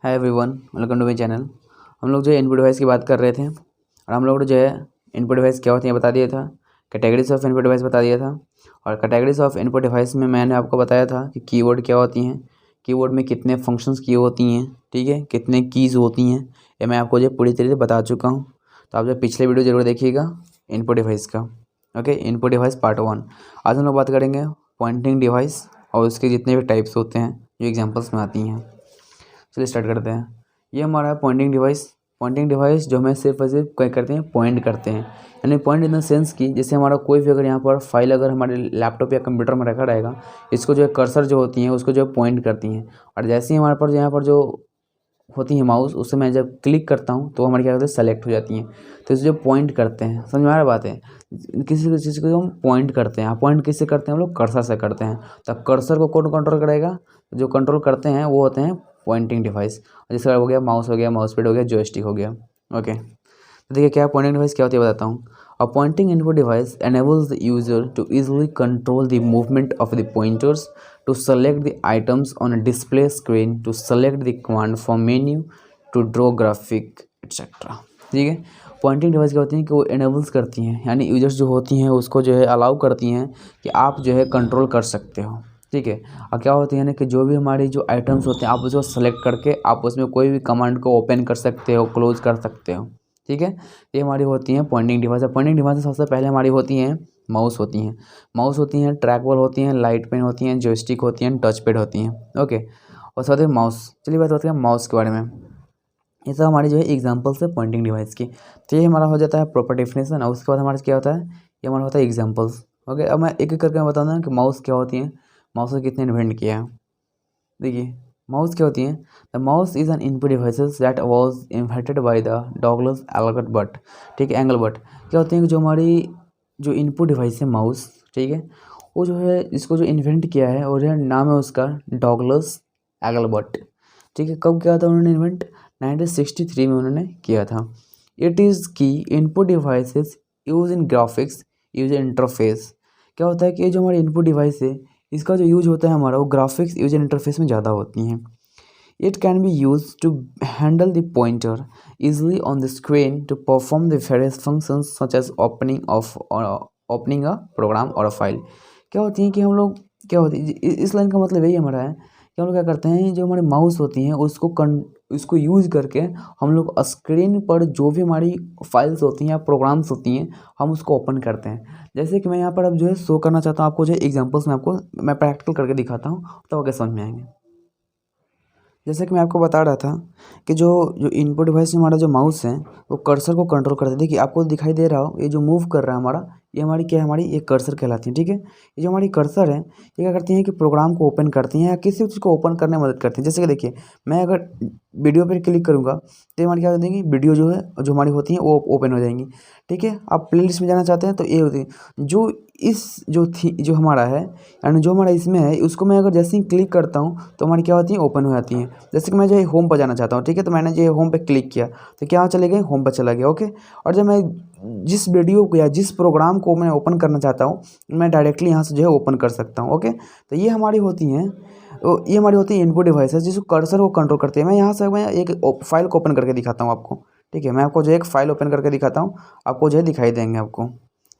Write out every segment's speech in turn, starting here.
Hi everyone, welcome to my channel. हम लोग जो है इनपुट डिवाइस की बात कर रहे थे और हम लोग जो है इनपुट डिवाइस क्या होती है बता दिया था। कैटेगरीज ऑफ इनपुट डिवाइस बता दिया था। और कैटेगरीज ऑफ इनपुट डिवाइस में मैंने आपको बताया था कि कीवर्ड क्या होती हैं, कीवर्ड में कितने फंक्शंस की होती हैं, ठीक है, कितने कीज़ होती हैं, ये मैं आपको जो पूरी तरीके से बता चुका हूँ। तो आप जो पिछले वीडियो ज़रूर देखिएगा इनपुट डिवाइस का। Okay, input device part 1। आज हम लोग बात करेंगे पॉइंटिंग डिवाइस और उसके जितने भी टाइप्स होते हैं जो एग्जाम्पल्स में आती हैं। चलिए स्टार्ट करते हैं। ये हमारा है पॉइंटिंग डिवाइस। पॉइंटिंग डिवाइस जो हमें सिर्फ और सिर्फ क्या करते हैं, पॉइंट करते हैं। यानी पॉइंट इन द सेंस कि जैसे हमारा कोई भी अगर यहाँ पर फाइल अगर हमारे लैपटॉप या कंप्यूटर में रखा रहेगा, इसको जो है कर्सर जो होती हैं उसको जो है पॉइंट करती हैं। और जैसे ही हमारे पास यहाँ पर जो होती है माउस, उससे मैं जब क्लिक करता हूँ तो हमारे क्या करते हैं, सेलेक्ट हो जाती हैं। तो इसे जो पॉइंट करते हैं, समझ में आ रहा बात है। किसी चीज़ को जो हम पॉइंट करते हैं, पॉइंट किससे करते हैं हम लोग, कर्सर से करते हैं। तो कर्सर को कौन कंट्रोल करेगा, जो कंट्रोल करते हैं वो होते हैं पॉइंटिंग डिवाइस। जैसे हो गया माउस, हो गया माउस पैड, हो गया जॉयस्टिक हो गया। ओके, तो देखिए क्या पॉइंटिंग डिवाइस क्या होती है बताता हूँ। A pointing input device enables the user to easily control the movement of the pointers, to select the items on a display screen, to select the command from menu, to draw graphic etc. ठीक है, pointing device क्या होती हैं कि वो enables करती हैं, यानी यूजर्स जो होती हैं उसको जो है अलाउ करती हैं कि आप जो है कंट्रोल कर सकते हो। ठीक है, और क्या होती है ना कि जो भी हमारी जो आइटम्स होते हैं आप उसको सेलेक्ट करके आप उसमें कोई भी कमांड को ओपन कर सकते हो, क्लोज कर सकते हो। ठीक है, ये हमारी होती हैं पॉइंटिंग डिवाइस। पॉइंटिंग डिवाइस सबसे पहले हमारी होती हैं माउस होती हैं। माउस होती हैं, ट्रैकबॉल होती हैं, लाइट पेन होती हैं, जॉयस्टिक होती हैं, टच पैड होती हैं। ओके, और साथ ही माउस। चलिए बात करते हैं माउस के बारे में। ये सब हमारी जो है एग्जाम्पल्स है पॉइंटिंग डिवाइस की। तो ये हमारा हो जाता है प्रॉपर डेफिनेशन, और उसके बाद हमारा क्या होता है, ये हमारा होता है एग्जाम्पल्स। ओके, अब मैं एक एक करके मैं बताऊँगा कि माउस क्या होती है, माउस को कितने इन्वेंट किया है। देखिए माउस क्या होती है। The mouse is an input devices that was invented by the Douglas Albert but. ठीक है, एंगलबर्ट। क्या होती है कि जो हमारी जो इनपुट डिवाइस है माउस, ठीक है, वो जो है इसको जो इन्वेंट किया है और जो नाम है उसका डॉगलस एल्बर्ट। ठीक है, कब किया था उन्होंने इन्वेंट, 1963 में उन्होंने किया था। इट इज़ की input devices use in graphics user interface. क्या होता है कि ये जो हमारी इनपुट डिवाइस है इसका जो यूज होता है हमारा वो ग्राफिक्स यूजर इंटरफेस में ज़्यादा होती हैं। It can be use to handle the pointer easily on the screen to perform the various functions such as opening a program और अ फाइल। क्या होती है कि हम लोग क्या होती है, इस लाइन का मतलब यही हमारा है कि हम लोग क्या करते हैं, जो हमारे माउस होती हैं उसको यूज़ करके हम लोग स्क्रीन पर जो भी हमारी फाइल्स होती हैं या प्रोग्राम्स होती हैं हम उसको ओपन करते हैं। जैसे कि मैं यहाँ पर अब जो है शो करना चाहता हूँ आपको, जो एग्जांपल्स में आपको मैं प्रैक्टिकल करके दिखाता हूँ तो आगे समझ में आएंगे। जैसे कि मैं आपको बता रहा था कि जो जो इनपुट डिवाइस में हमारा जो माउस है वो कर्सर को कंट्रोल करता है। देखिए आपको दिखाई दे रहा हो, ये जो मूव कर रहा है हमारा, ये हमारी क्या है, हमारी ये कर्सर कहलाती है। ठीक है, ये जो हमारी कर्सर है ये क्या करती है कि प्रोग्राम को ओपन करती हैं या किसी चीज़ को ओपन करने में मदद करती है। जैसे कि देखिए मैं अगर वीडियो पर क्लिक करूँगा तो ये हमारी क्या कर देंगी, वीडियो जो है जो हमारी होती है वो ओपन हो जाएंगी। ठीक है, आप प्ले लिस्ट में जाना चाहते हैं तो ये होती है जो इस जो थी जो हमारा है, यानी जो हमारा इसमें है उसको मैं अगर जैसे ही क्लिक करता हूँ तो हमारी क्या होती है, ओपन हो जाती है। जैसे कि मैं जो है होम पर जाना चाहता हूँ, ठीक है, तो मैंने जो होम पे क्लिक किया तो क्या चले गए, होम पर चला गया। ओके, और जब मैं जिस वीडियो को या जिस प्रोग्राम को मैं ओपन करना चाहता हूँ मैं डायरेक्टली यहाँ से जो है ओपन कर सकता हूँ। ओके, तो ये हमारी होती हैं, तो ये हमारी होती है इनपुट डिवाइस है जिसको कर्सर को कंट्रोल करती है। मैं यहाँ से मैं एक फाइल को ओपन करके दिखाता हूँ आपको। ठीक है, मैं आपको जो एक फ़ाइल ओपन करके दिखाता हूँ, आपको जो है दिखाई देंगे आपको।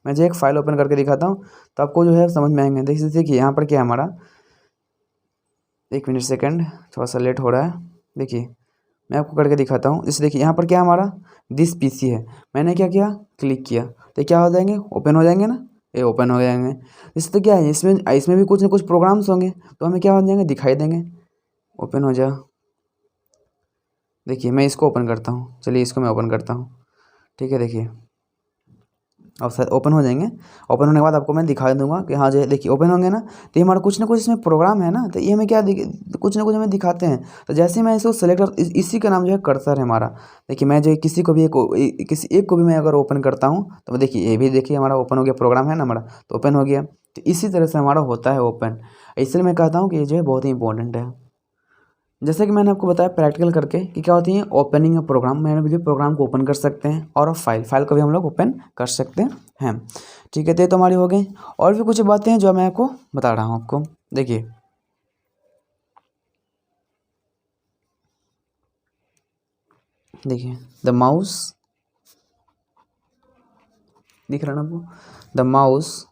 मैं जो एक फ़ाइल ओपन करके दिखाता हूँ तो आपको जो है समझ में आएंगे। देखिए यहाँ पर क्या है हमारा, एक मिनट सेकंड, थोड़ा सा लेट हो रहा है। देखिए मैं आपको करके दिखाता हूँ। जैसे देखिए यहाँ पर क्या हमारा दिस पीसी है, मैंने क्या किया, क्लिक किया तो क्या हो जाएंगे, ओपन हो जाएंगे ना, ये ओपन हो जाएंगे। इससे तो क्या है, इसमें इसमें भी कुछ ना कुछ प्रोग्राम्स होंगे तो हमें क्या हो जाएंगे, दिखाई देंगे। ओपन हो जा, देखिए मैं इसको ओपन करता हूँ, चलिए इसको मैं ओपन करता हूँ। ठीक है, देखिए अब सर ओपन हो जाएंगे। ओपन होने के बाद आपको मैं दिखा दूंगा कि हाँ जो है देखिए ओपन होंगे ना, तो ये हमारा कुछ ना कुछ इसमें प्रोग्राम है ना, तो ये हमें क्या कुछ ना कुछ हमें दिखाते हैं। तो जैसे मैं इसको सेलेक्ट कर इसी का नाम जो है कर्सर है हमारा। देखिए मैं जो है किसी को भी किसी एक को भी मैं अगर ओपन करता हूँ तो देखिए ये भी देखिए हमारा ओपन हो गया, प्रोग्राम है ना हमारा, तो ओपन हो गया। तो इसी तरह से हमारा होता है ओपन। इसलिए मैं कहता हूँ कि ये जो है बहुत ही इंपॉर्टेंट है। जैसे कि मैंने आपको बताया प्रैक्टिकल करके कि क्या होती है ओपनिंग अ प्रोग्राम, मैंने भी प्रोग्राम को ओपन कर सकते हैं और फाइल को भी हम लोग ओपन कर सकते हैं। ठीक है, तो हमारी हो गई। और भी कुछ बातें हैं जो मैं आपको बता रहा हूँ आपको। देखिए देखिए द माउस, दिख रहा ना आपको, द माउस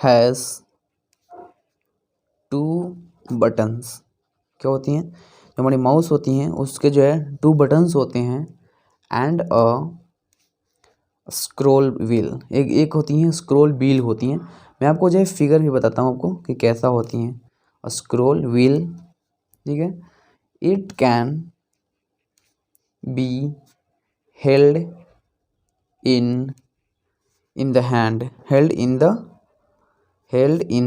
हैज़ 2 बटन्स। क्या होती हैं, जो हमारी माउस होती हैं उसके जो है 2 बटन्स होते हैं एंड अ स्क्रॉल व्हील, एक होती हैं स्क्रॉल व्हील होती हैं। मैं आपको जो है फिगर भी बताता हूँ आपको कि कैसा होती हैं स्क्रॉल व्हील, ठीक है। It can be held in the hand, held in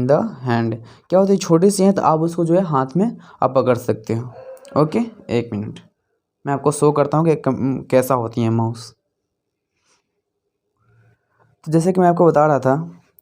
the hand. क्या होती है, छोटी सी हैं तो आप उसको जो है हाथ में आप पकड़ सकते हो। ओके, एक मिनट मैं आपको शो करता हूँ कि कैसा होती है माउस। तो जैसे कि मैं आपको बता रहा था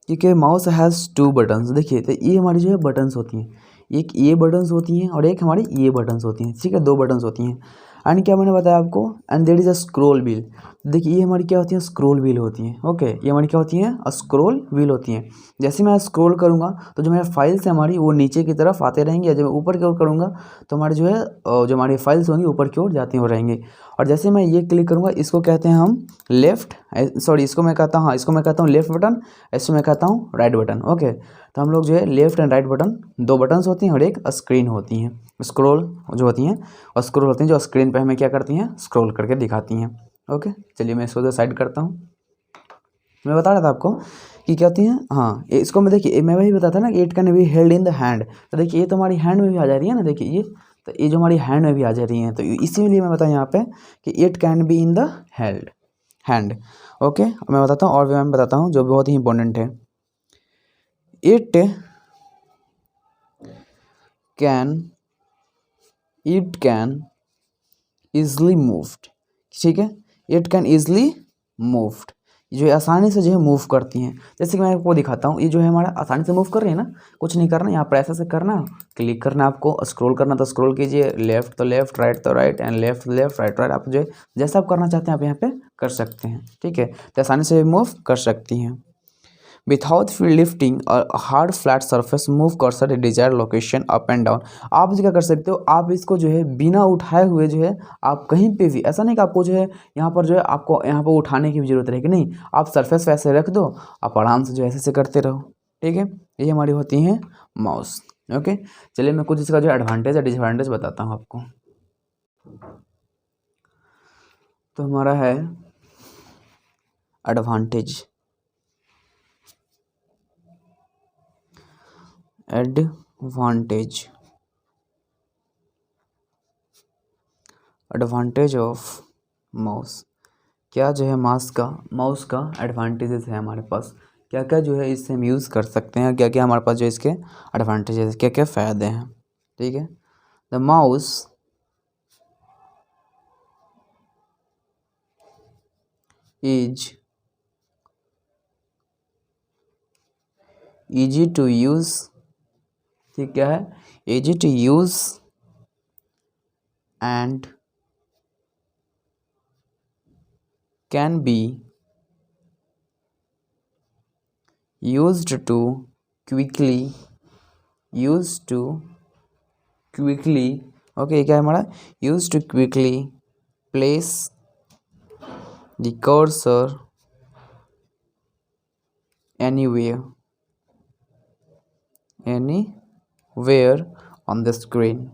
कि माउस हैज़ 2 बटन्स। देखिए तो ये हमारी जो है बटन्स होती हैं, एक ये बटन्स होती हैं और एक हमारी ये बटन्स होती हैं, ठीक है, 2 बटन्स होती हैं। एंड क्या मैंने बताया आपको, and there is a scroll wheel. देखिए ये हमारी क्या होती है, स्क्रॉल व्हील होती हैं। ओके, ये हमारी क्या होती हैं, स्क्रॉल व्हील होती हैं। जैसे मैं स्क्रॉल करूँगा तो जो मेरा फाइल्स है हमारी वो नीचे की तरफ आते रहेंगे, जब मैं ऊपर की ओर करूँगा तो हमारे जो है जो हमारी फाइल्स होंगी ऊपर की ओर जाती हुए रहेंगे। और जैसे मैं ये क्लिक करूँगा इसको कहते हैं हम लेफ्ट, सॉरी इसको मैं कहता हूँ, हाँ इसको मैं कहता हूँ लेफ्ट बटन, इसको मैं कहता हूँ राइट बटन। ओके, तो हम लोग जो है left and right button 2 buttons होती हैं और एक स्क्रीन होती हैं, स्क्रॉल जो होती हैं और स्क्रॉल होती हैं जो स्क्रीन पे हमें क्या करती हैं, स्क्रॉल करके दिखाती हैं। ओके, चलिए मैं इसको तो साइड करता हूँ। मैं बता रहा था आपको कि क्या होती हैं, हाँ इसको मैं देखिए मैं वही बताता ना कि it can be held in the hand. तो देखिए ये तो हमारी हैंड में भी आ जा रही है ना, देखिए ये तो ये जो हमारी हैंड में भी आ जा रही हैं, तो इसीलिए मैं बताया यहाँ पे कि it can be in the hand. Okay, मैं बताता हूँ और भी मैं बताता हूँ जो बहुत ही इंपॉर्टेंट है। इट कैन ईजली मूव्ड, ठीक है, इट कैन ईजली मूव्ड, जो है आसानी से जो है मूव करती हैं। जैसे कि मैं आपको दिखाता हूँ, ये जो है हमारा आसानी से मूव कर रही है ना, कुछ नहीं करना, यहाँ पर ऐसे से करना, क्लिक करना, आपको स्क्रॉल करना तो स्क्रॉल कीजिए, लेफ्ट तो लेफ्ट, राइट तो right, and left left right right, आप जो है जैसा आप करना चाहते हैं आप यहाँ पे कर सकते हैं, ठीक है, तो आसानी से मूव कर सकती हैं। विथाउट लिफ्टिंग और hard flat surface move cursor A Dzire location up and down. आप क्या कर सकते हो, आप इसको जो है बिना उठाए हुए जो है आप कहीं पे भी, ऐसा नहीं कि आपको जो है यहाँ पर जो है आपको यहाँ पर उठाने की भी जरूरत रहेगी, नहीं, आप सरफेस वैसे रख दो, आप आराम से जो ऐसे से करते रहो, ठीक है। ये हमारी होती हैं माउस। ओके, चलिए मैं कुछ इसका जो एडवांटेज या डिसएडवांटेज बताता हूँ आपको। तो हमारा है एडवांटेज, एडवांटेज ऑफ माउस। क्या जो है माउस का एडवांटेजेस है हमारे पास, क्या क्या जो है इससे हम यूज़ कर सकते हैं, क्या क्या हमारे पास जो इसके एडवांटेजेस, क्या क्या फ़ायदे हैं, ठीक है। The mouse is easy to use, ठीक, क्या है, easy to use and can be used to quickly okay, क्या है हमारा, used to quickly place the cursor anywhere on the screen,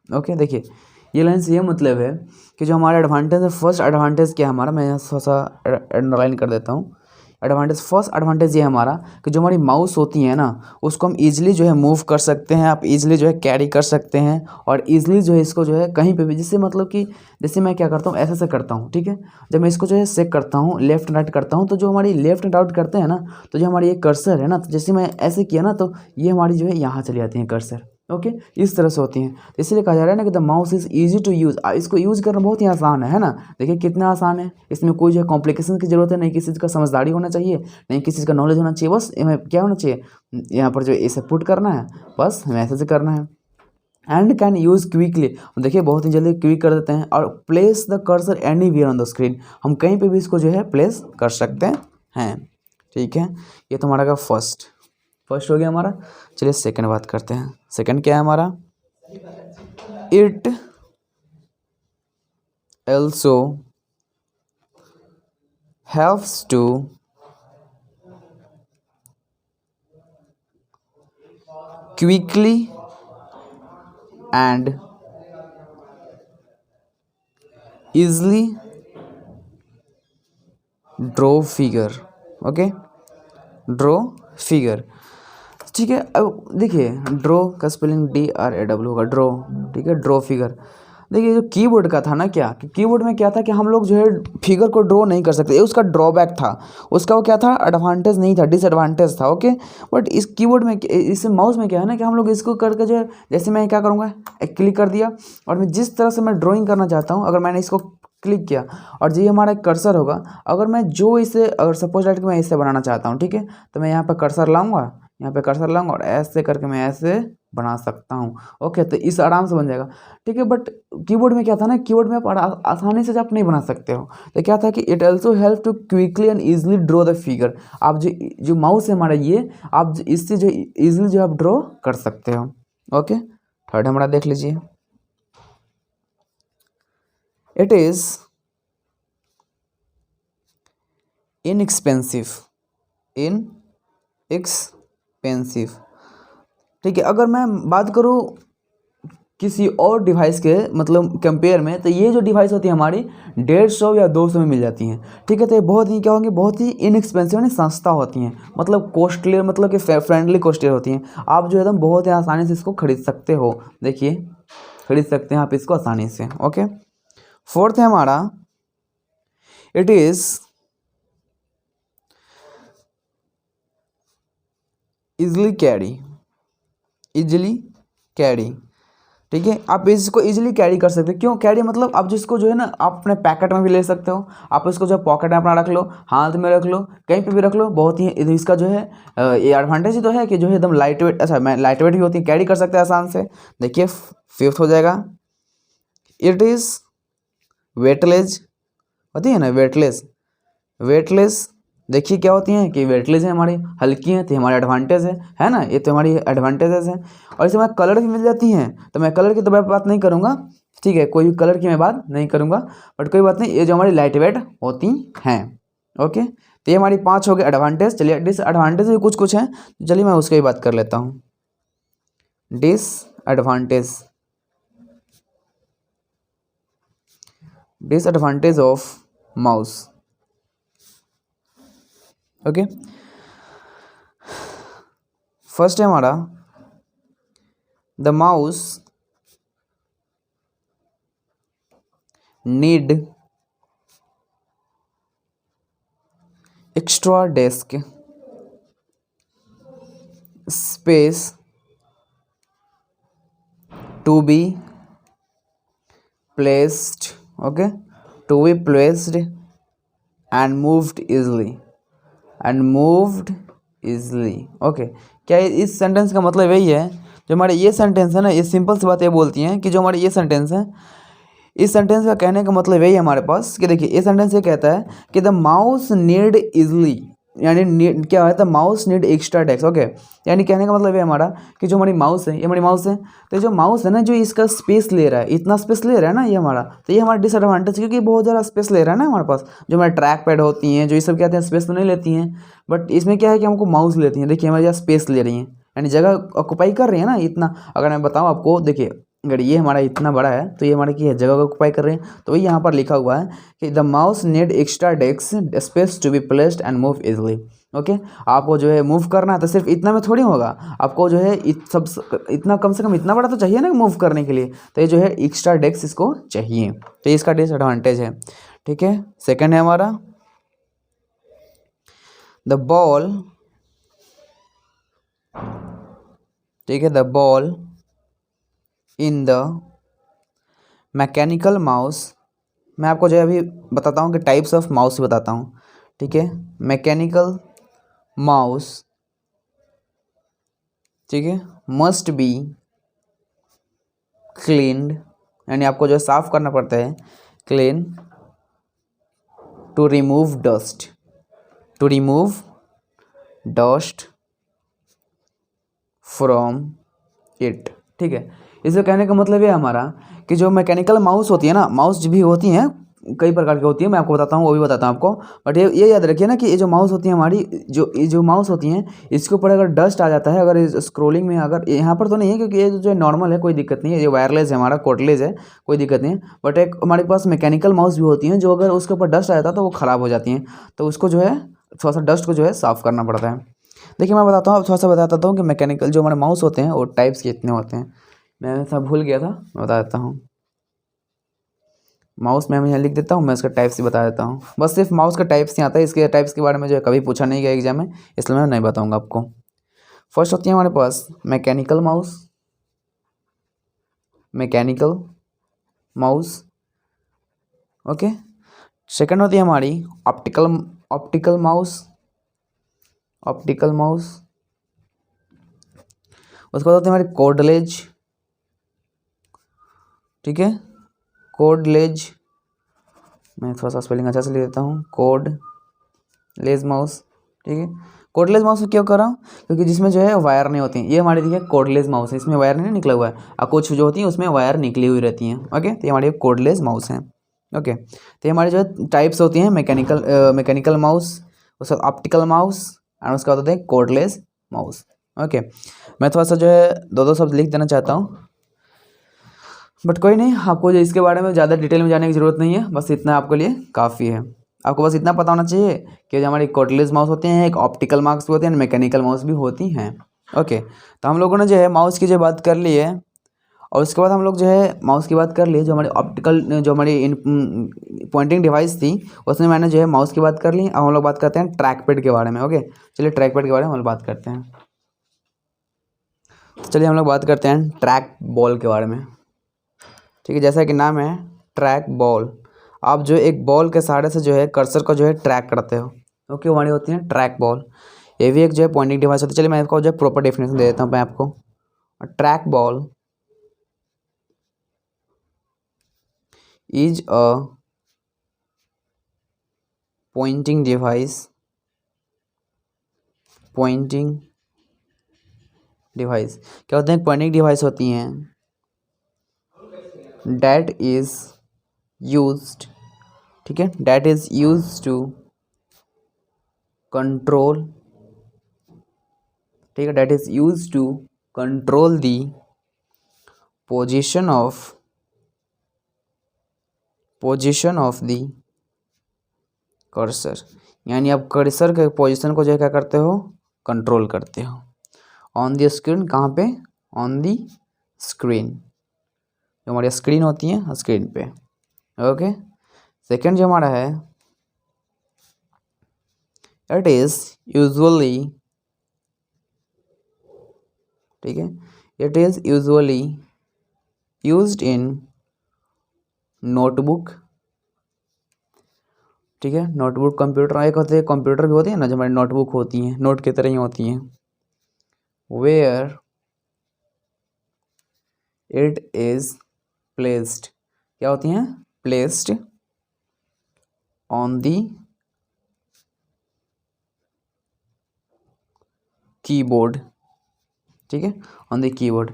okay. देखिए ये लाइन से ये मतलब है कि जो हमारा एडवांटेज है, फर्स्ट एडवांटेज क्या है हमारा, मैं यहाँ थोड़ा सा अंडरलाइन कर देता हूँ। फर्स्ट एडवांटेज ये है हमारा कि जो हमारी माउस होती है ना उसको हम इजीली जो है मूव कर सकते हैं, आप इजीली जो है कैरी कर सकते हैं और इजीली जो है इसको जो है कहीं पे भी, जिससे मतलब कि जैसे मैं क्या करता हूँ ऐसे से करता हूँ, ठीक है, जब मैं इसको जो है सेक करता हूँ, लेफ्ट राइट करता हूँ, तो जो हमारी लेफ्ट एंड राइट करते हैं ना, तो जो हमारी ये कर्सर है ना, तो जैसे मैं ऐसे किया ना तो ये हमारी जो है यहाँ चली जाती है कर्सर, ओके, इस तरह से होती हैं। तो इसलिए कहा जा रहा है ना कि the mouse is easy to use, इसको यूज़ करना बहुत ही आसान है ना, देखिए कितना आसान है, इसमें कोई जो है कॉम्प्लिकेशन की जरूरत है नहीं, किसी चीज़ का समझदारी होना चाहिए, नहीं किसी चीज़ का नॉलेज होना चाहिए, बस क्या होना चाहिए, यहाँ पर जो इसे पुट करना है, बस हमें ऐसे से करना है। एंड कैन यूज़ क्विकली, देखिए बहुत ही जल्दी क्विक कर देते हैं। और place the cursor anywhere on the screen, हम कहीं पे भी इसको जो है प्लेस कर सकते हैं, ठीक है। ये तो हमारा का फर्स्ट फर्स्ट हो गया हमारा। चलिए सेकंड बात करते हैं। सेकंड क्या है हमारा, it also helps to quickly and easily draw figure। Okay, draw figure, ठीक है। अब देखिए ड्रॉ का स्पेलिंग DRAW होगा, ड्रॉ, ठीक है, ड्रॉ फिगर। देखिए जो कीबोर्ड का था ना, क्या कि कीबोर्ड में क्या था कि हम लोग जो है फिगर को ड्रॉ नहीं कर सकते, ये उसका ड्रॉबैक था, उसका वो क्या था, एडवांटेज नहीं था, डिसएडवांटेज था। ओके, बट इस कीबोर्ड में, इस माउस में क्या है ना कि हम लोग इसको करके जो है, जैसे मैं क्या करूँगा, एक क्लिक कर दिया और मैं जिस तरह से मैं ड्राइंग करना चाहता हूँ, अगर मैंने इसको क्लिक किया और ये हमारा एक कर्सर होगा, अगर मैं जो इसे, अगर सपोज दैट कि मैं इसे बनाना चाहता हूँ, ठीक है, तो मैं यहाँ पर कर्सर लाऊंगा, यहाँ पे कर्सर लाऊंगा और ऐसे करके मैं ऐसे बना सकता हूँ। ओके, तो इस आराम से बन जाएगा, ठीक है। बट कीबोर्ड में क्या था ना, कीबोर्ड में आप आसानी से आप नहीं बना सकते हो। तो क्या था कि it also help to quickly and easily draw the figure. आप जो माउस है हमारा, ये आप इससे जो ईजिली जो आप ड्रॉ कर सकते हो। ओके, थर्ड हमारा देख लीजिए, इट इज इनएक्सपेंसिव, इनएक्सपेंसिव, ठीक है। अगर मैं बात करूँ किसी और डिवाइस के मतलब कंपेयर में, तो ये जो डिवाइस होती है हमारी 150 या 200 में मिल जाती हैं, ठीक है। तो ये बहुत ही क्या होंगी, बहुत ही इनएक्सपेंसिव यानी सस्ता होती हैं, मतलब कॉस्टली, मतलब कि फ्रेंडली कॉस्टली होती हैं। आप जो एकदम बहुत ही आसानी से इसको खरीद सकते हो, देखिए खरीद सकते हैं आप इसको आसानी से। ओके, फोर्थ है हमारा, it is easily carry, easily carry, ठीक है। आप इसको इजीली कैरी कर सकते हो। क्यों कैरी, मतलब आप जिसको जो है ना, आप अपने पैकेट में भी ले सकते हो, आप इसको जो पॉकेट में अपना रख लो, हाथ में रख लो, कहीं पे भी रख लो। बहुत ही इसका जो है ये एडवांटेज ही तो है कि जो है एकदम लाइट वेट, अच्छा मैं लाइट वेट भी होती है, कैरी कर सकते हैं आसान से। देखिए फिफ्थ हो जाएगा, इट इज़ वेटलेस, होती है ना वेटलेस, वेटलेस, देखिए क्या होती हैं कि वेटलेस है हमारी, हल्की हैं, तो हमारे एडवांटेज है ना, ये तो हमारी एडवांटेजेस हैं। और इसमें कलर भी मिल जाती हैं, तो मैं कलर की तो मैं बात नहीं करूँगा, ठीक है, कोई भी कलर की मैं बात नहीं करूँगा, बट कोई बात नहीं, ये जो हमारी लाइट वेट होती हैं। ओके, तो ये हमारी 5 हो गए एडवांटेज। चलिए डिसएडवांटेज भी कुछ कुछ हैं, चलिए मैं उसकी बात कर लेता हूँ। Disadvantage of mouse. Okay, first है हमारा, the mouse need extra desk space to be placed, okay, to be placed and moved easily, okay. क्या इस सेंटेंस का मतलब यही है, जो हमारे ये सेंटेंस है ना, ये सिंपल सी बात ये बोलती हैं कि जो हमारे ये सेंटेंस है, इस सेंटेंस का कहने का मतलब यही है हमारे पास कि देखिए ये सेंटेंस ये कहता है कि द माउस नीड इजली, यानी क्या है, the mouse need extra desk. Okay, यानी कहने का मतलब ये हमारा कि जो हमारी माउस है, ये हमारी माउस है, तो जो माउस है ना, जो इसका स्पेस ले रहा है, इतना स्पेस ले रहा है ना ये हमारा, तो ये हमारा डिसएडवांटेज, क्योंकि बहुत ज़्यादा स्पेस ले रहा है ना हमारे पास। जो हमारे ट्रैक पैड होती हैं, जो ये सब कहते हैं, स्पेस तो नहीं लेती हैं, बट इसमें क्या है कि हमको माउस लेती हैं। देखिए हमारे यहाँ स्पेस ले रही हैं, यानी जगह ऑक्यूपाई कर रही है ना इतना। अगर मैं बताऊँ आपको, देखिए अगर ये हमारा इतना बड़ा है, तो ये हमारे की है जगह को ऑक्यूपाई कर रहे हैं। तो वही यहाँ पर लिखा हुआ है कि the mouse need extra desk space to be placed and move easily. Okay, आपको जो है मूव करना है तो सिर्फ इतना में थोड़ी होगा, आपको जो है इतना कम से कम इतना बड़ा तो चाहिए ना मूव करने के लिए, तो ये जो है एक्स्ट्रा डेस्क इसको चाहिए, तो ये इसका डिसएडवांटेज है। ठीक है, सेकंड है हमारा, द बॉल, ठीक है, the ball in the mechanical mouse. मैं आपको जो है अभी बताता हूँ कि टाइप्स ऑफ माउस बताता हूँ। ठीक है, मैकेनिकल माउस, ठीक है, मस्ट बी क्लीन्ड, यानी आपको जो है साफ करना पड़ता है, clean, to remove dust from it. ठीक है, इसे कहने का मतलब ये है हमारा कि जो मैकेनिकल माउस होती है ना, माउस भी होती हैं कई प्रकार की होती है, मैं आपको बताता हूँ, वो भी बताता हूँ आपको। बट ये याद रखिए ना कि ये जो माउस होती है हमारी, ये जो माउस होती हैं, इसके ऊपर अगर डस्ट आ जाता है, अगर स्क्रोलिंग में, अगर यहाँ पर तो नहीं है क्योंकि ये जो नॉर्मल है, कोई दिक्कत नहीं है, ये वायरलेस है हमारा, कोर्डलेस है, कोई दिक्कत नहीं है। बट एक हमारे पास मैकेनिकल माउस भी होती हैं जो अगर उसके ऊपर डस्ट आ जाता है तो वो ख़राब हो जाती हैं, तो उसको जो है थोड़ा सा डस्ट को जो है साफ़ करना पड़ता है। देखिए मैं बताता हूँ, थोड़ा सा बता देता हूँ कि मैकेनिकल जो हमारे माउस होते हैं वो टाइप्स कितने होते हैं। मैं सब भूल गया था, मैं बता देता हूँ। माउस में मैं यहाँ लिख देता हूँ, मैं इसका टाइप्स ही बता देता हूँ। बस सिर्फ माउस का टाइप्स ही आता है, इसके टाइप्स के बारे में जो है कभी पूछा नहीं गया एग्जाम में, इसलिए मैं नहीं बताऊँगा आपको। फर्स्ट होती है हमारे पास mechanical mouse, mechanical mouse, okay. Second होती है हमारी optical, optical mouse, optical mouse. उसके बाद होती है हमारी कोर्डलेज, ठीक है, कोर्डलेज, मैं थोड़ा सा स्पेलिंग अच्छा से ले देता हूँ, कोर्डलेज माउस, ठीक है। कोर्डलेस माउस क्यों कर रहा हूँ, क्योंकि जिसमें जो है वायर नहीं होती, ये हमारी देखिए कोर्डलेस माउस है, इसमें वायर नहीं निकला हुआ है, और कुछ जो होती है उसमें वायर निकली हुई रहती हैं, ओके। तो ये हमारी कोर्डलेस माउस है, ओके। तो ये हमारी जो है टाइप्स होती हैं, मैकेनिकल माउस, उसका ऑप्टिकल माउस, और उसके बाद होते हैं कोर्डलेस माउस, ओके। मैं थोड़ा सा जो है दो दो शब्द लिख देना चाहता हूँ, बट कोई नहीं, आपको जो इसके बारे में ज़्यादा डिटेल में जाने की ज़रूरत नहीं है, बस इतना आपके लिए काफ़ी है। आपको बस इतना पता होना चाहिए कि जो हमारी कोर्डलेस माउस होते हैं, एक ऑप्टिकल माउस भी होते हैं, मैकेनिकल माउस भी होती हैं, ओके। तो हम लोगों ने जो है माउस की जो बात कर ली है, और उसके बाद हम लोग जो है माउस की बात कर लिए, जो हमारी ऑप्टिकल, जो हमारी पॉइंटिंग डिवाइस थी, उसमें मैंने जो है माउस की बात कर ली। अब हम लोग बात करते हैं ट्रैक पैड के बारे में, ओके। चलिए ट्रैक पैड के बारे में हम लोग बात करते हैं। तो चलिए हम लोग बात करते हैं ट्रैक बॉल के बारे में, ठीक है। जैसा कि नाम है ट्रैक बॉल, आप जो एक बॉल के सहारे से जो है कर्सर को जो है ट्रैक करते हो, ओके, हमारी होती है ट्रैक बॉल। ये भी एक जो है पॉइंटिंग डिवाइस होती है। चलिए मैं इसको जो है प्रॉपर डेफिनेशन दे देता हूँ मैं आपको। Track ball is a pointing device, pointing device क्या होते हैं, पॉइंटिंग डिवाइस होती हैं डैट इज यूज्ड, ठीक है, that is used to control, ठीक है, that is used to control the position of the cursor, यानी आप कर्सर के पोजीशन को जो है क्या करते हो, कंट्रोल करते हो ऑन दी स्क्रीन। कहाँ पे, ऑन दी स्क्रीन, जो हमारी स्क्रीन होती है स्क्रीन पे, ओके। सेकंड जो हमारा है, इट इज यूजुअली, ठीक है, it is usually used in notebook, ठीक है, नोटबुक कंप्यूटर, एक होते हैं कंप्यूटर भी होती है ना, जो हमारी नोटबुक होती हैं, नोट की तरह ही होती हैं, वेयर इट इज प्लेस्ड, क्या होती हैं, प्लेस्ड ऑन दी कीबोर्ड, ठीक है, ऑन द कीबोर्ड।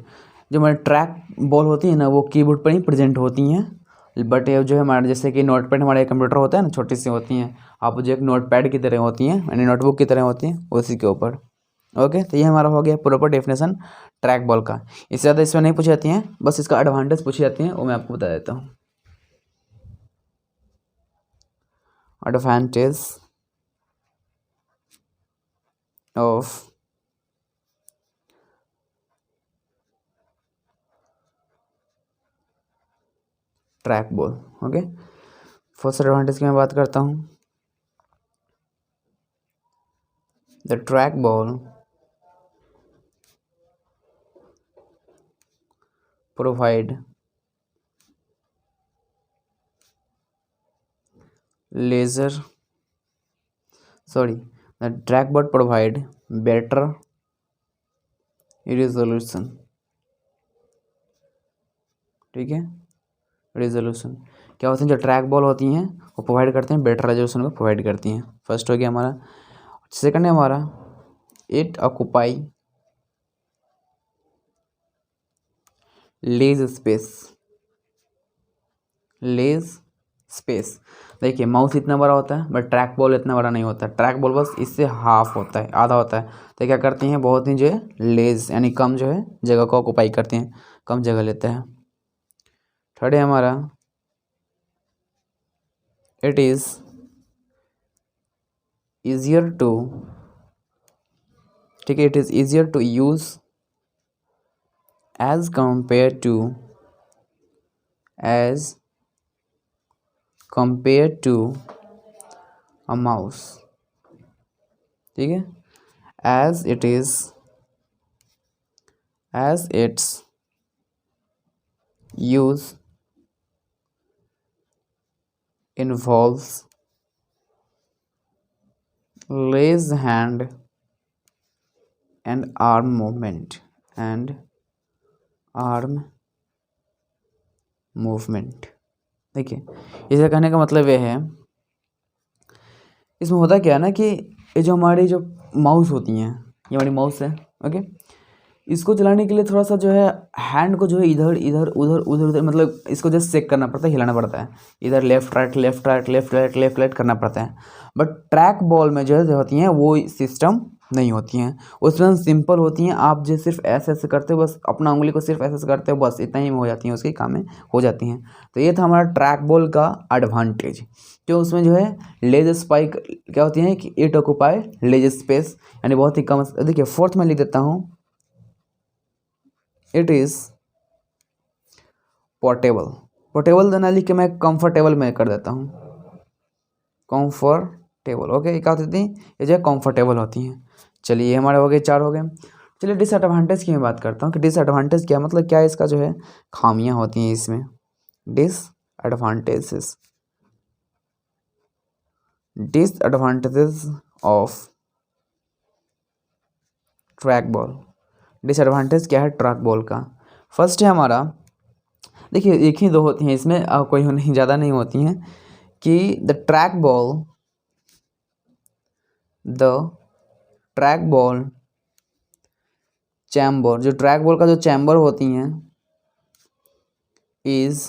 जो हमारे ट्रैक बॉल होती है ना, वो कीबोर्ड पर ही प्रेजेंट होती हैं, बट ये जो है हमारे जैसे कि नोट पैड हमारे कंप्यूटर होता है ना, छोटी सी होती हैं, आप जो एक नोट पैड की तरह होती हैं, यानी नोटबुक की तरह होती हैं, उसी के ऊपर, ओके। तो ये हमारा हो गया प्रॉपर डेफिनेशन ट्रैक बॉल का। इससे ज़्यादा इसमें नहीं पूछी जाती हैं, बस इसका एडवांटेज पूछी जाती हैं, वो मैं आपको बता देता हूँ। Advantage of track ball, okay. First advantage की मैं बात करता हूँ, the track ball provide laser, sorry, the trackball provide better resolution, ठीक है, रेजोल्यूशन क्या होते हैं, जो ट्रैक बॉल होती हैं वो प्रोवाइड करते हैं, बेटर रेजोल्यूशन को प्रोवाइड करती हैं। फर्स्ट हो गया हमारा। सेकंड है हमारा, it occupy less space, less space. देखिए माउस इतना बड़ा होता है बट ट्रैक बॉल इतना बड़ा नहीं होता, ट्रैक बॉल बस इससे हाफ होता है, आधा होता है। तो क्या करती हैं, बहुत ही जो है लेज यानी कम जो है जगह को ऑक्यूपाई करते हैं, कम जगह लेते हैं। थर्ड है हमारा इट इज़ ईजियर टू, ठीक है, it is easier to use as compare to, as compare to a mouse, ठीक है। As it is, as its use involves raise hand and arm movement, and arm movement। देखिए इसे कहने का मतलब ये है, इसमें होता क्या है ना कि ये जो हमारी जो माउस होती हैं, ये हमारी माउस है, ओके। इसको चलाने के लिए थोड़ा सा जो है हैंड को जो है इधर इधर उधर उधर उधर मतलब इसको जस्ट चेक करना पड़ता है, हिलाना पड़ता है, इधर left right left right left right left right करना पड़ता है। बट ट्रैक बॉल में जो होती हैं वो सिस्टम नहीं होती हैं, उसमें सिंपल होती हैं। आप जो सिर्फ ऐसे ऐसे करते हो, बस अपना उंगली को सिर्फ ऐसे ऐसे करते हो, बस इतना ही में हो जाती हैं, उसके काम में हो जाती हैं। तो ये था हमारा ट्रैक बॉल का एडवांटेज, जो उसमें जो है लेज स्पाइक क्या होती है कि इट ऑक्यूपाई लेज स्पेस, यानी बहुत ही कम। देखिए फोर्थ में लिख देता हूँ, इट इज़ पोर्टेबल। पोर्टेबल देना लिख के मैं कंफर्टेबल में कर देता हूँ, कंफर्टेबल, ओके। ये क्या होती थी, ये जो है कंफर्टेबल होती हैं। चलिए ये हमारे हो गए, 4 हो गए। चलिए डिसएडवांटेज की मैं बात करता हूँ कि डिसएडवांटेज क्या मतलब, क्या इसका जो है खामियां होती हैं इसमें। Disadvantages, disadvantages of track ball. Disadvantage क्या है ट्रैक बॉल का? फर्स्ट है हमारा, देखिए एक ही दो होती हैं इसमें, कोई नहीं ज़्यादा नहीं होती हैं, कि द ट्रैक बॉल चैम्बर, जो ट्रैक बॉल का जो चैम्बर होती हैं इज़,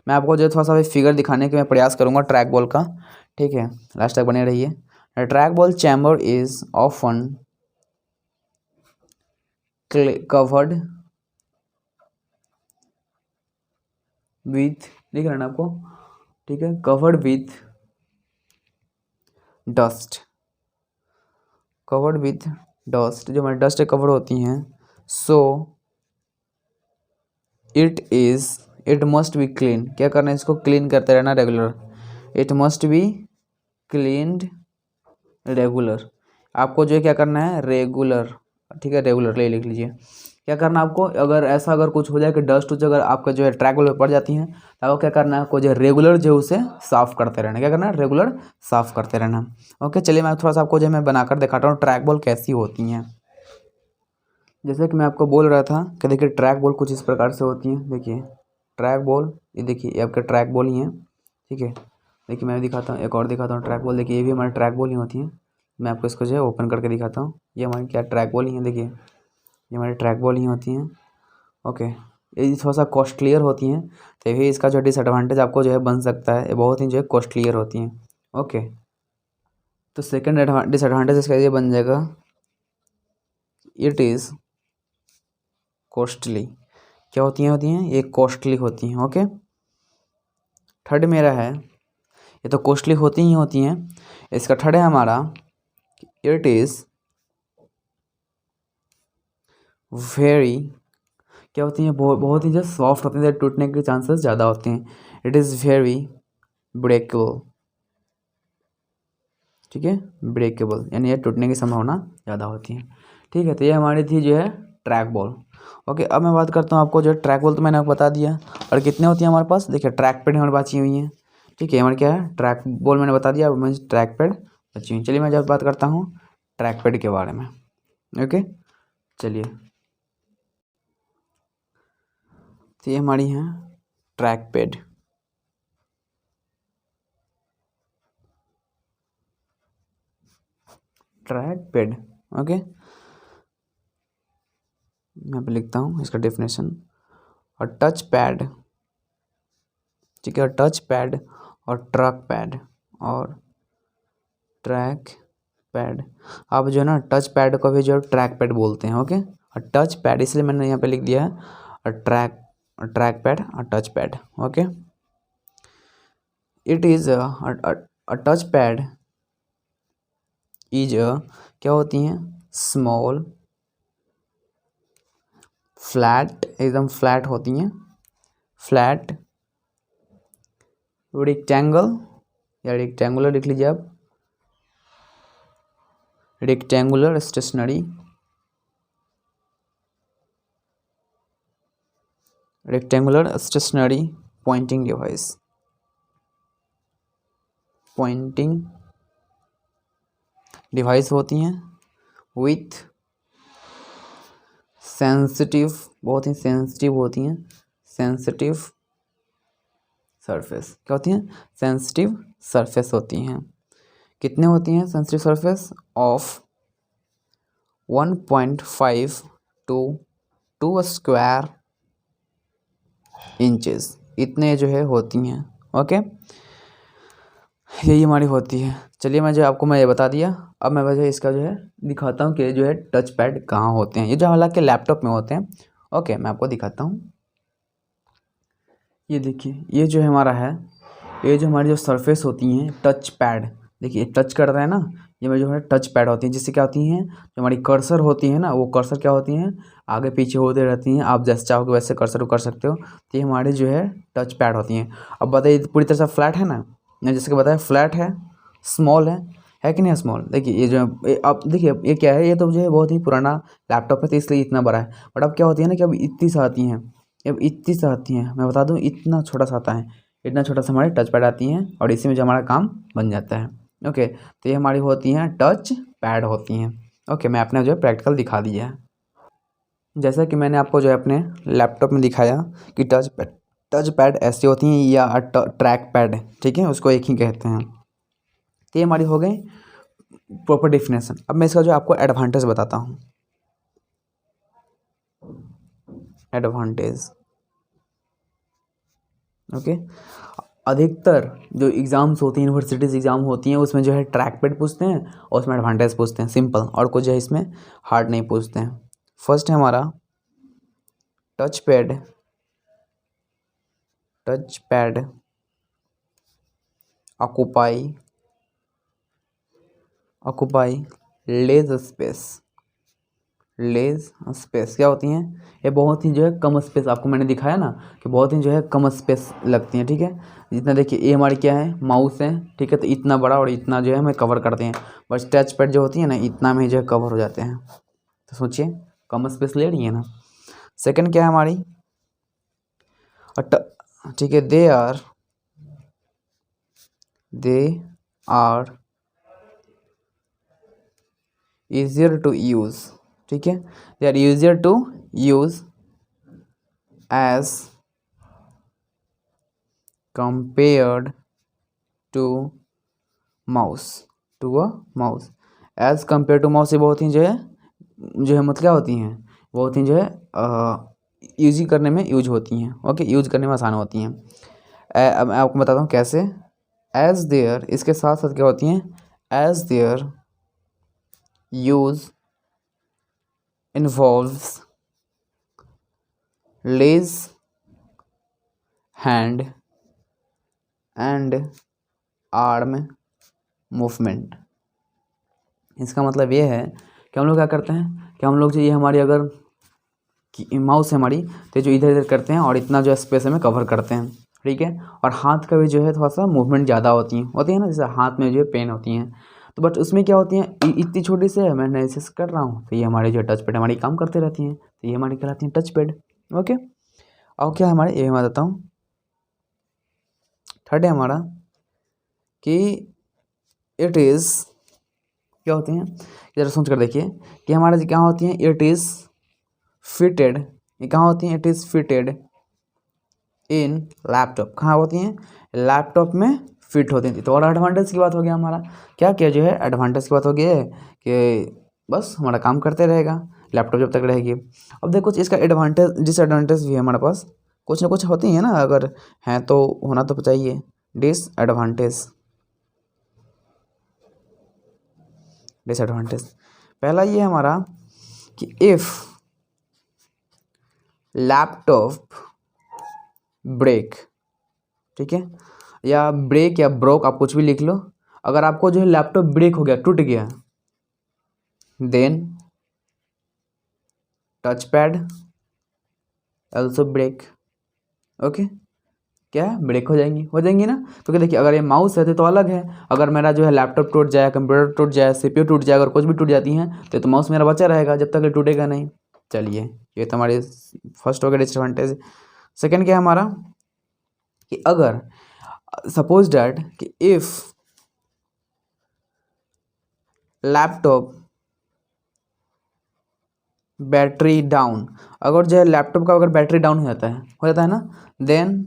मैं आपको जो थोड़ा सा फिगर दिखाने के मैं प्रयास करूँगा ट्रैक बॉल का, ठीक है, लास्ट तक बने रहिए। Track ball chamber is often covered with, लिख रहे ना आपको, ठीक है, covered with dust, covered with dust, जो हमारी डस्ट कवर होती हैं। So it must be clean, क्या करना है, इसको क्लीन करते रहना regular. It must be cleaned regular, आपको जो है क्या करना है रेगुलर, ठीक है, रेगुलर ले लिख लीजिए। क्या करना आपको, अगर ऐसा अगर कुछ हो जाए कि डस्ट उस अगर आपका जो है ट्रैक बॉल पर पड़ जाती हैं, तो आपको क्या करना है, आपको जो है रेगुलर जो है उसे साफ़ करते रहना। क्या करना है, रेगुलर साफ़ करते रहना। ओके चलिए मैं थोड़ा सा आपको जो है मैं बनाकर दिखाता हूँ ट्रैक बॉल कैसी होती हैं। जैसे कि मैं आपको बोल रहा था कि देखिए ट्रैक बॉल कुछ इस प्रकार से होती हैं। देखिए ट्रैक बॉल, ये देखिए ये आपके ट्रैक बॉल ही हैं, ठीक है। देखिए मैं दिखाता हूँ, एक और दिखाता हूँ ट्रैक बॉल। देखिए ये भी हमारी ट्रैक बॉल ही होती हैं। मैं आपको इसको जो है ओपन करके दिखाता हूँ, ये हमारी क्या ट्रैक बॉल ही हैं। देखिए ये हमारी ट्रैक बॉल ही होती हैं, ओके। ये थोड़ा सा कॉस्टलियर होती हैं, तो ये इसका जो डिसएडवांटेज आपको जो है बन सकता है, ये बहुत ही जो है कॉस्टलियर होती हैं, ओके। तो सेकेंड डिसएडवांटेज इसका ये बन जाएगा, इट इज़ कॉस्टली। क्या होती हैं ये कॉस्टली होती हैं, ओके। थर्ड मेरा है, ये तो कॉस्टली होती ही होती हैं। इसका थर्ड है हमारा, इट इज़ वेरी, क्या होती हैं बहुत ही जो सॉफ्ट होती हैं, टूटने के चांसेस ज़्यादा होते हैं। इट इज़ वेरी ब्रेकेबल, ठीक है, ब्रेकेबल यानी ये टूटने की संभावना ज़्यादा होती है, ठीक है। तो ये हमारी थी जो है ट्रैक बॉल, ओके। अब मैं बात करता हूँ आपको जो ट्रैक बॉल तो मैंने आपको बता दिया, और कितने होती हैं हमारे पास, देखिए ट्रैक पैड हमारे बची हुई हैं, ठीक है। हमारे क्या है ट्रैक बॉल मैंने बता दिया, अब मैं ट्रैक पैड बची हुई। चलिए मैं जब बात करता हूँ ट्रैक पैड के बारे में, ओके। चलिए तो ये हमारी हैं track pad, track pad, okay. मैं पे लिखता हूँ इसका डेफिनेशन, और टच पैड, ठीक है, टच पैड और ट्रैक पैड और ट्रैक पैड। आप जो है ना टच पैड को भी जो है ट्रैक पैड बोलते हैं, ओके। और टच पैड इसलिए मैंने यहाँ पे लिख दिया है, और ट्रैक पैड और touch pad, okay. It is a touch pad is क्या होती हैं, स्मॉल फ्लैट, एकदम फ्लैट होती हैं, फ्लैट रेक्टेंगल या रेक्टेंगुलर लिख लीजिए आप, rectangular stationery, rectangular stationery pointing device, pointing device होती हैं विथ सेंसिटिव, बहुत ही सेंसिटिव होती हैं, सेंसिटिव सरफेस, क्या होती हैं, सेंसिटिव सरफेस होती हैं। कितने होती हैं sensitive surface, of 1.5 two 2 square inches, इतने जो है होती हैं, ओके। यही हमारी होती है। चलिए मैं ये बता दिया, अब मैं वजह इसका जो है दिखाता हूँ कि जो है टच पैड कहाँ होते हैं। ये जो हालांकि लैपटॉप में होते हैं, ओके, मैं आपको दिखाता हूँ। ये देखिए, ये जो है हमारा है, ये जो हमारी जो सरफेस होती हैं टच पैड, देखिए टच कर रहा है ना, ये में जो है टच पैड होती हैं, जिससे क्या होती हैं, जो हमारी कर्सर होती है ना, वो कर्सर क्या होती हैं, आगे पीछे होते रहती हैं, आप जैसे चाहोगे वैसे कर्सर को कर सकते हो। तो ये हमारी जो है टच पैड होती हैं। अब बताइए पूरी तरह से फ्लैट है ना, जैसे कि बताया फ्लैट है, स्मॉल है कि नहीं स्मॉल। देखिए ये जो अब देखिए ये क्या है, ये तो जो है बहुत ही पुराना लैपटॉप है तो इसलिए इतना बड़ा है। बट अब क्या होती है ना कि अब इतनी सी आती हैं, अब इतनी सी आती हैं, मैं बता दूँ इतना छोटा सा आता है, इतना छोटा सा हमारे टच पैड आती हैं और इसी में जो हमारा काम बन जाता है, ओके। तो ये हमारी होती हैं टच पैड होती हैं, ओके। मैं अपने जो है प्रैक्टिकल दिखा दिया है, जैसा कि मैंने आपको जो है अपने लैपटॉप में दिखाया कि टच पैड ऐसी होती हैं या ट्रैक पैड, ठीक है, उसको एक ही कहते हैं। तो ये हमारी हो गई प्रॉपर डेफिनेशन। अब मैं इसका जो आपको एडवांटेज बताता हूँ, एडवांटेज, ओके। अधिकतर जो एग्ज़ाम्स होती हैं, यूनिवर्सिटीज़ एग्ज़ाम होती हैं, उसमें जो है ट्रैक पैड पूछते हैं और उसमें एडवांटेज पूछते हैं, सिंपल, और कुछ जो है इसमें हार्ड नहीं पूछते हैं। फर्स्ट है हमारा touch pad, touch pad occupy less space, less space क्या होती हैं, ये बहुत ही जो है कम स्पेस, आपको मैंने दिखाया ना कि बहुत ही जो है कम स्पेस लगती हैं, ठीक है। जितना देखिए ये हमारी क्या है, माउस है, ठीक है, तो इतना बड़ा और इतना जो है हमें कवर करते हैं, बस टच पैड जो होती है ना इतना में जो है कवर हो जाते हैं। तो सोचिए कम स्पेस ले रही है ना। सेकंड क्या है हमारी, ठीक है, they are easier to use, ठीक है, they are easier to use as compared to mouse, as compared to mouse, ये बहुत ही जो है मतलब क्या होती हैं, बहुत ही जो है यूज करने में यूज होती हैं, ओके, यूज करने में आसान होती हैं। अब मैं आपको बताता हूँ कैसे। एज देयर, इसके साथ साथ क्या होती हैं, as their use involves less hand and arm movement। इसका मतलब ये है कि हम लोग क्या करते हैं कि हम लोग जो ये हमारी अगर माउस है हमारी, तो जो इधर इधर करते हैं और इतना जो स्पेस हमें कवर करते हैं, ठीक है। और हाथ का भी जो है थोड़ा सा मूवमेंट ज़्यादा होती है ना, जैसे हाथ में जो है पेन होती हैं, तो बट उसमें क्या होती हैं, इतनी छोटी से मैं एनालिसिस कर रहा हूँ, तो ये हमारे जो टच पैड हमारी काम करते रहती हैं, तो ये हमारी कहलाती हैं टच पैड, ओके। और क्या हमारे, ये मैं बताता हूँ। थर्ड है हमारा कि इट इज़, क्या होती हैं, ज़रा सोच कर देखिए कि हमारे क्या होती हैं, इट इज़ फिटेड, ये कहाँ होती हैं, it is fitted in laptop, कहाँ होती हैं, लैपटॉप में फिट होती थी। तो और एडवांटेज की बात हो गया हमारा, क्या क्या जो है एडवांटेज की बात हो गई है कि बस हमारा काम करते रहेगा लैपटॉप जब तक रहेगी। अब देखो इसका एडवांटेज डिसएडवांटेज भी है हमारे पास, कुछ ना कुछ होती हैं ना, अगर हैं तो होना तो चाहिए। डिसएडवांटेज, डिसएडवांटेज पहला ये हमारा कि इफ़ लैपटॉप ब्रेक, ठीक है, या ब्रेक या ब्रोक, आप कुछ भी लिख लो। अगर आपको जो है लैपटॉप ब्रेक हो गया, टूट गया, then touch pad also break. Okay, क्या है, ब्रेक हो जाएंगी ना, क्योंकि देखिए अगर ये माउस है तो अलग है। अगर मेरा जो है लैपटॉप टूट जाए, कंप्यूटर टूट जाए, सीपीयू टूट जाए, अगर कुछ भी टूट जाती हैं तो माउस मेरा बचा रहेगा जब तक ये टूटेगा नहीं। चलिए, ये तो हमारी फर्स्ट हो गया डिसएडवांटेज। सेकेंड क्या है हमारा कि अगर सपोज डैट कि इफ़ लैपटॉप बैटरी डाउन, अगर जो है लैपटॉप का अगर बैटरी डाउन हो जाता है ना, देन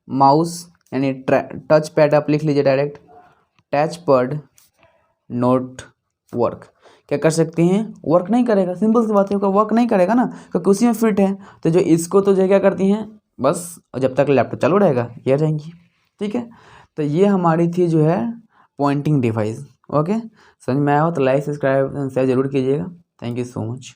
माउस यानी टच पैड आप लिख लीजिए direct, touch pad note work. क्या कर सकते हैं, वर्क नहीं करेगा, सिंपल सी बात है, वर्क नहीं करेगा ना, क्योंकि उसी में फिट है। तो जो इसको तो जो क्या करती हैं, बस जब तक लैपटॉप चालू रहेगा ये रहेंगी। ठीक है, तो ये हमारी थी जो है पॉइंटिंग डिवाइस। ओके, समझ में आया हो तो लाइक सब्सक्राइब शेयर जरूर कीजिएगा। Thank you so much.